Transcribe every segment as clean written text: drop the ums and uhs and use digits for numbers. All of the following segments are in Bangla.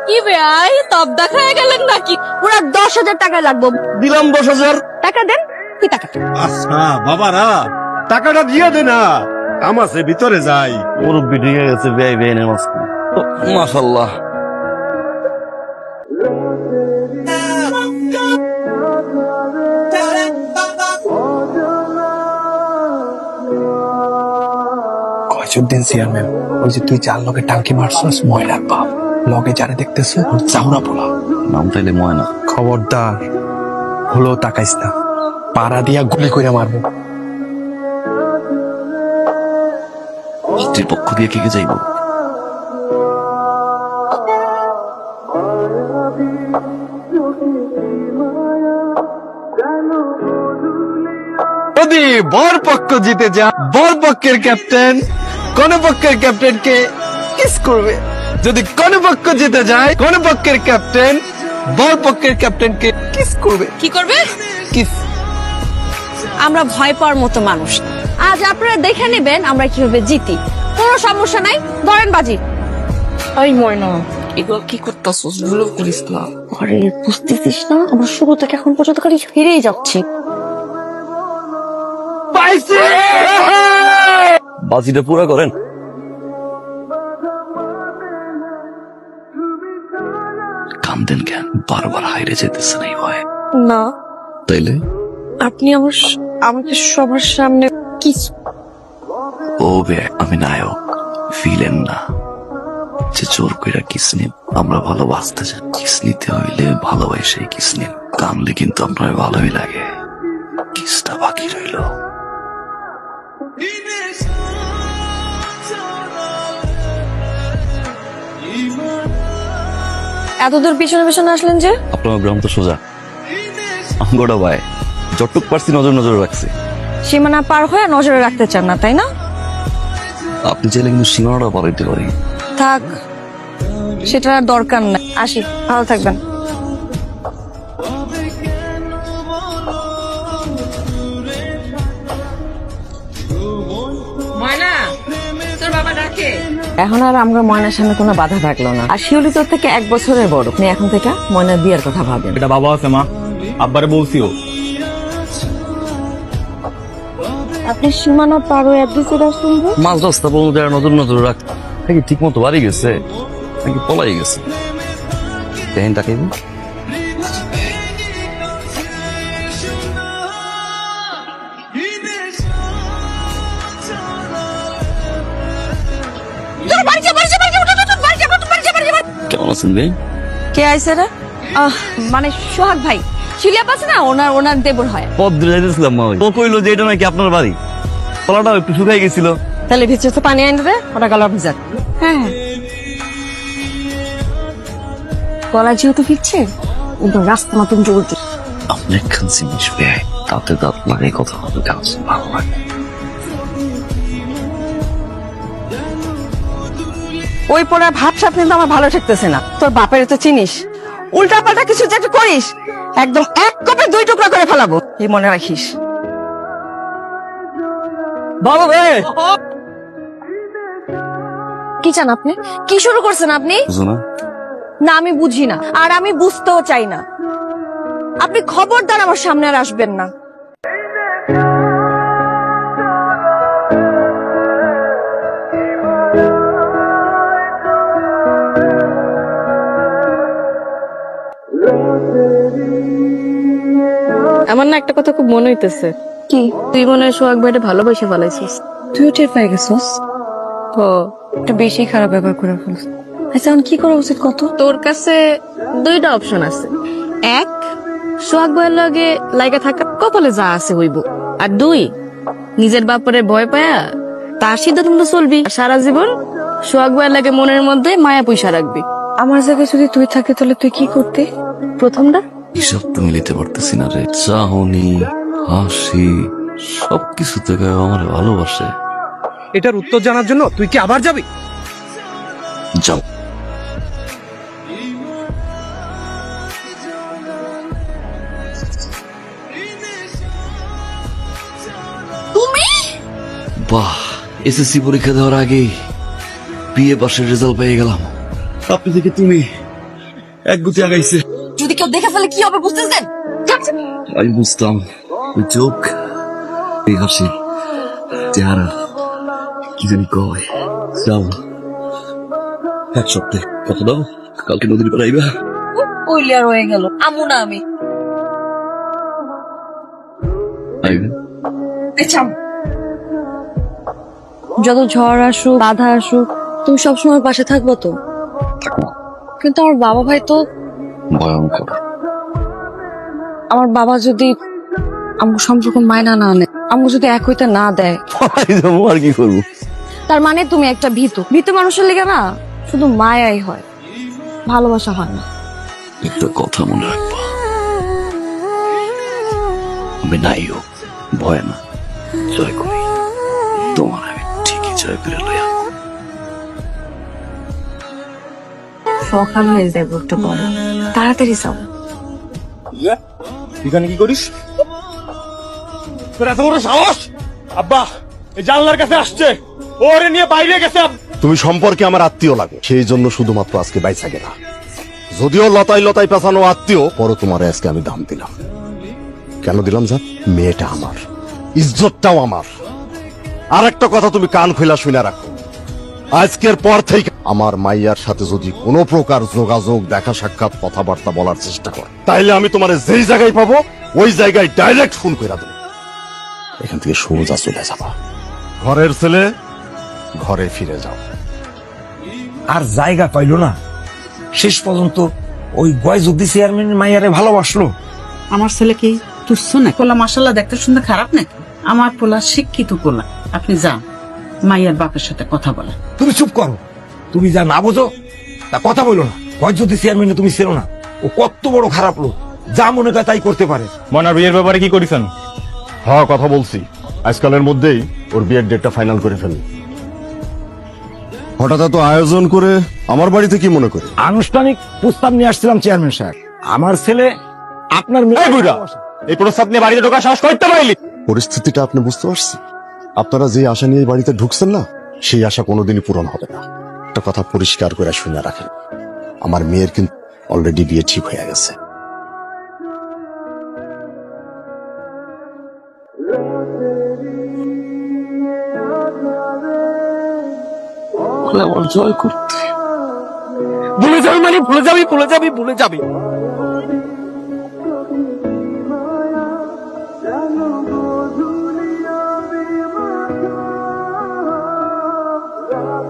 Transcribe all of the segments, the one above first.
কি ভাই তব দেখায় গেলেন নাকি? পুরো 10,000 টাকা লাগবে। দিলাম 10,000 টাকা দেন। কি টাকা? আচ্ছা বাবারা টাকাটা দিয়ে দে না, আমাসে ভিতরে যাই। মুরব্বি ঠিক গেছে বেআই বেআইনের মাঝখানে। মাশাল্লাহ। কয়দিন চেয়ারম্যান, ওই যে তুই যার লগে টাঙ্কি মারছস ময়নার বাপ, লগে যারে দেখতেছ চাউরা পোলা। নাম তাইলে ময়না। খবরদার হলো তাকাইস না, পাড়া দিয়া গুলি করে মারবো। স্ত্রীর পক্ষ দিয়ে কে কে যাইব? যদি বর পক্ষ জিতে যা, বর পক্ষের ক্যাপ্টেন কোন পক্ষের ক্যাপ্টেনকে কিস করবে। যদি কোন পক্ষ জিতে যায়, কোন পক্ষের ক্যাপ্টেন বর পক্ষের ক্যাপ্টেনকে কিস করবে। কি করবে? কিস। আমরা ভয় পাওয়ার মতো মানুষ। আজ আপনারা দেখে নেবেন আমরা কিভাবে জিতি। কোনো সমস্যা নাই, ধরেন বাজি। ওই ময়না, এগুলো কি করতেছস? ভুল করিস না। আরে বুঝতেছিস না, আমরা শুরু থেকে এখন পর্যন্ত খালি ফিরেই যাচ্ছি। পাইছি। বাজিটা পুরা করেন। কান্দেন কেন? বারবার হাইরে যেতেছে না এই ভয়ে। না, তাইলে আপনি আমাকে সবার সামনে কিছু ও বে, আমি নায়ক, ফিলেন না যে জোর কইরা কিস নিন। আমরা ভালোবাসতে চাই, কিস নিতে হইলে ভালোবাসে কিস নিন। কানলে কিন্তু আপনার ভালোই লাগে। কিসটা বাকি রইল। এতদূর পিছনে পিছনে আসলেন যে? আপনার গ্রাম তো সোজা, আঙ্গোটা ভাই যতটুক পারছি নজর নজর রাখছি। সীমানা পার হয়ে নজরে রাখতে চান না, তাই না? আপনি চাইলে কিন্তু সীমানাটা পার হইতে পারি। থাক, সেটা আর দরকার নাই। আসি, ভালো থাকবেন। এখন আর আমরা ময়নার সামনে কোনো বাধা থাকলো না। আর শিউলি তোর থেকে 1 বছরের বড়। আপনি এখন থেকে ময়নার বিয়ের কথা ভাবেন। এটা বাবা আছে মা, আব্বারে বলছিও। আপনি সীমানা পার হয়ে এদিকে আসছেন যে? মাঝ রাস্তা পর্যন্ত নজর নজর রাখ। নাকি ঠিক মতো বাড়ি গেছে নাকি পলাই গেছে? দেখেন তাকে। কেমন আছেন ভাই? কে আইছে রে? মানে সোহাগ ভাই, শিলিয়া পাচ্ছে না, ওনার দেবর হয়। পথ ধরে যাইতেছিলাম মা, ও কইলো যে এটা নাকি আপনার বাড়ি। তলাটাও একটু শুকাই গেছিল। তাহলে ভিতরে পানি আনতে দে, ওটা গলা ভিজাক। হ্যাঁ, গলা যেহেতু ফিরছে, একদম রাস্তা মতন চলছে। আপনি একখান জিনিস ব্যয় তাতে দাঁত লাগে, কথা হবে কাজ ভালো লাগে। ওই পড়া ভাব সাপ কিন্তু আমার ভালো ঠেকতেছে না। তোর বাপের তো চিনিস, উল্টা পাল্টা কিছু যে একটা করিস, একদম 1 কোপে 2 টুকরা করে ফেলাবো, এই মনে রাখিস। বাবা রে, কি চান আপনি? কি শুরু করছেন আপনি? বুঝো না? না, আমি বুঝি না, আর আমি বুঝতেও চাই না। আপনি খবরদার আমার সামনে আর আসবেন না। আমার না একটা কথা খুব মনে হইতেছে। কি? তুই মনে হয় সোহাগ ভাইটা ভালোবাসে ফেলাইছিস। তুইও টের পাই গেছিস? ও, একটু বেশি খারাপ ব্যবহার করে ফেলছিস। আচ্ছা, এখন কি করা উচিত কত? তোর কাছে 2টা অপশন আছে। 1, সোহাগ ভাইয়ের লগে লাইগা থাকা কপালে যা আছে হইব। আর 2, নিজের বাপরে ভয় পায়া তার সিদ্ধান্ত মতো চলবি। আর সারা জীবন সোহাগ ভাইয়ের লাগে মনের মধ্যে মায়া পয়সা রাখবি। আমার জায়গায় যদি তুই থাকে তাহলে তুই কি করতে? প্রথমটা? হিসাব তো মিলিতে পারতেছি না রে। চাহনি, হাসি, সবকিছু থেকে আমার ভালোবাসে। এটার উত্তর জানার জন্য তুই কি আবার যাবি? যাও। তুমি? বাহ, এসএসসি পরীক্ষা দেওয়ার আগেই বিএ পাশের রেজাল্ট পেয়ে গেলাম। আপনি থেকে তুমি এক গতি আগাইছে। যদি কেউ দেখে ফেলে কি হবে বুঝতেছেন? আমি বুঝতাম ওই চোখ, এই হাসি, চেহারা কি জানি কয়। যাও এক সপ্তাহে কথা দাও, কালকে নদীর পাড়ে আইবা। কইলে আর হয়ে গেল, আমু না আমি। আইবে যত ঝড় আসুক, বাধা আসুক, তুমি সবসময় পাশে থাকবো তো? থাকবো। কিন্তু আমার বাবা ভাই তো, ভয়ঙ্কর। আমার বাবা যদি আমার সম্পর্ক মায়না না নেয়, আমাকে যদি এক হইতে না দেয়, আর কি করবো? তার মানে তুমি একটা ভীতু মানুষের লেগে না শুধু মায়াই হয়, ভালোবাসা হয় না। একটা কথা মনে রাখবা, আমি নাইও ভয় না, জয় করি। তোমার আমি ঠিকই জয় করে লইয়া। সকাল হয়ে যাবো একটু পরে, তাড়াতাড়ি যাও। এখানে কি করিস? তোর এত বড় সাহস! আব্বা এই জানলার কাছে আসছে, ওরে নিয়ে বাইরে গেছে। তুমি সম্পর্কে আমার আত্মীয় লাগে, সেই জন্য শুধুমাত্র আজকে বাইসা গেলা। যদিও লতাই লতাই পেছানো আত্মীয়, পরে তোমার আজকে আমি দাম দিলাম। কেন দিলাম জান? মেয়েটা আমার, ইজ্জতটাও আমার। আর একটা কথা তুমি কান খোলা শুনে রাখো, আজকের পর থেকে আমার মাইয়ার সাথে যদি কোনো প্রকার যোগাযোগ, দেখা সাক্ষাৎ, কথাবার্তা বলার চেষ্টা করে, তাইলে আমি তোমার যেই জায়গায় পাবো ওই জায়গায় ডাইরেক্ট ফোন করে দেবো। এখান থেকে সোজা চলে যাবা। ঘরের ছেলে ঘরে ফিরে যাও। আর জায়গা পাইলো না, শেষ পর্যন্ত ওই গয়জুদ্দি চেয়ারম্যানের মাইয়ারে ভালোবাসলো। আমার ছেলে কি তুচ্ছ না? পোলা মাসাল্লাহ দেখতে শুনতে খারাপ নাকি? আমার পোলা শিক্ষিত পোলা। আপনি যান মাইয়ার বাপের সাথে কথা বলেন। তুমি চুপ করো, তুমি যা না বোঝো তা কথা বলো না। গয়জুদ্দি চেয়ারম্যানে তুমি ছিল না, ও কত বড় খারাপ লোক, যা মনে করে তাই করতে পারে। মনার বিয়ের ব্যাপারে কি করেছেন? হ্যাঁ, কথা বলছি, আজকালের মধ্যেই ওর বিয়ের ডেটটা ফাইনাল করে ফেলি। হঠাৎ এত আয়োজন করে আমার বাড়িতে কি মনে করে? আনুষ্ঠানিক প্রস্তাব নিয়ে আসছিলাম চেয়ারম্যান সাহেব। আমার ছেলে আপনার এই বুড়া, এই প্রস্তাব নিয়ে বাড়িতে ঢোকার সাহস করতে পারলি? পরিস্থিতিটা আপনি বুঝতে পারছেন? আপনারা যে আশা নিয়ে এই বাড়িতে ঢুকছেন না, সেই আশা কোনোদিনই পূরণ হবে না। একটা কথা পরিষ্কার করে শুনে রাখেন, আমার মেয়ের কিন্তু অলরেডি বিয়ে ঠিক হয়ে গেছে। আমার জয় করতে ভুলে যাবি মানে ভুলে যাবি, ভুলে যাবি, ভুলে যাবি।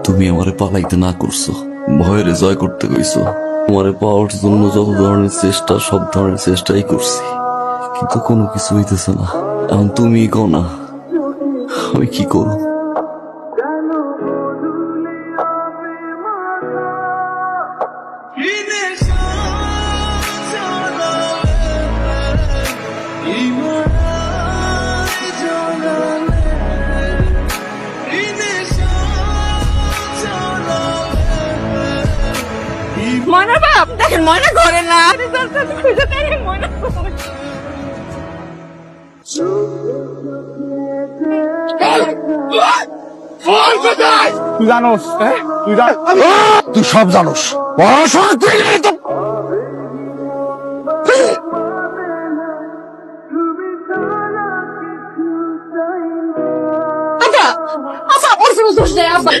তুমি আমারে পালাইতে না করছো, ভয়ের জয় করতে কইছো। তোমারে পাওয়ার জন্য যত ধরনের চেষ্টা, সব ধরনের চেষ্টাই করছি, কিন্তু কোনো কিছু হইতেছে না। এখন তুমি কও না, আমি কি করব? ময়না বাপ দেখেন, ময়না ঘরে না। ময়না তুই জানোস, তুই জান, তুই সব জানোস, পড়াশোনা তুই নেই তো। আচ্ছা আচ্ছা, ওর কোনো দোষ নেই আব্বা।